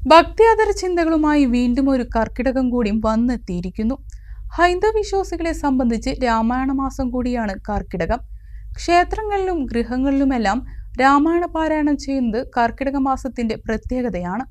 ഭക്തിയാദര ചിന്തകളുമായി വീണ്ടും ഒരു കർക്കിടകം കൂടി വന്നെത്തിയിരിക്കുന്നു. ഹൈന്ദവ വിശ്വാസികളെ സംബന്ധിച്ച് രാമായണ മാസം കൂടിയാണ് കർക്കിടകം. ക്ഷേത്രങ്ങളിലും ഗൃഹങ്ങളിലുമെല്ലാം രാമായണ പാരായണം ചെയ്യുന്നത് കർക്കിടക മാസത്തിന്റെ പ്രത്യേകതയാണ്.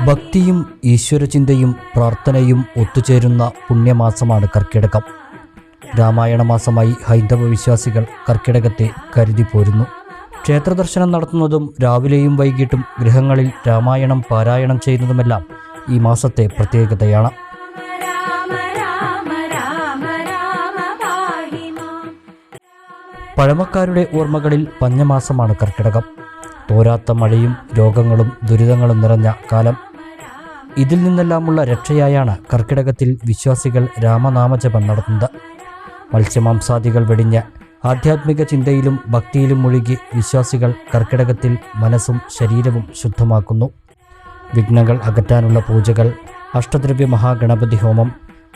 ഭക്തിയും ഈശ്വരചിന്തയും പ്രാർത്ഥനയും ഒത്തുചേരുന്ന പുണ്യമാസമാണ് കർക്കിടകം. രാമായണ മാസമായി ഹൈന്ദവ വിശ്വാസികൾ കർക്കിടകത്തെ കരുതിപ്പോരുന്നു. ക്ഷേത്രദർശനം നടത്തുന്നതും രാവിലെയും വൈകിട്ടും ഗൃഹങ്ങളിൽ രാമായണം പാരായണം ചെയ്യുന്നതുമെല്ലാം ഈ മാസത്തെ പ്രത്യേകതയാണ്. പഴമക്കാരുടെ ഓർമ്മകളിൽ പഞ്ഞമാസമാണ് കർക്കിടകം. തോരാത്ത മഴയും രോഗങ്ങളും ദുരിതങ്ങളും നിറഞ്ഞ കാലം. ഇതിൽ നിന്നെല്ലാമുള്ള രക്ഷയായാണ് കർക്കിടകത്തിൽ വിശ്വാസികൾ രാമനാമജപം നടത്തുന്നത്. മത്സ്യമാംസാദികൾ വെടിഞ്ഞ് ആധ്യാത്മിക ചിന്തയിലും ഭക്തിയിലും മുഴുകി വിശ്വാസികൾ കർക്കിടകത്തിൽ മനസ്സും ശരീരവും ശുദ്ധമാക്കുന്നു. വിഘ്നങ്ങൾ അകറ്റാനുള്ള പൂജകൾ, അഷ്ടദ്രവ്യ മഹാഗണപതി ഹോമം,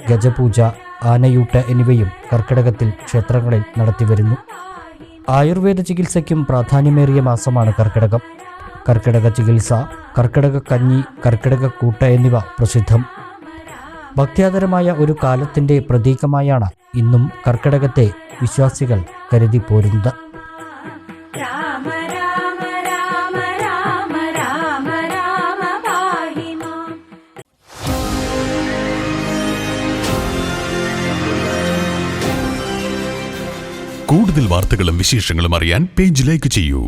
ഗജപൂജ, ആനയൂട്ട് എന്നിവയും കർക്കിടകത്തിൽ ക്ഷേത്രങ്ങളിൽ നടത്തിവരുന്നു. ആയുർവേദ ചികിത്സയ്ക്കും പ്രാധാന്യമേറിയ മാസമാണ് കർക്കിടകം. കർക്കിടക ചികിത്സ, കർക്കിടക കഞ്ഞി, കർക്കിടക കൂട്ട എന്നിവ പ്രസിദ്ധം. ഭക്ത്യാദരമായ ഒരു കാലത്തിൻ്റെ പ്രതീകമായാണ് ഇന്നും കർക്കിടകത്തെ വിശ്വാസികൾ കരുതിപ്പോരുന്നത്. കൂടുതൽ വാർത്തകളും വിശേഷങ്ങളും അറിയാൻ പേജ് ലൈക്ക് ചെയ്യൂ.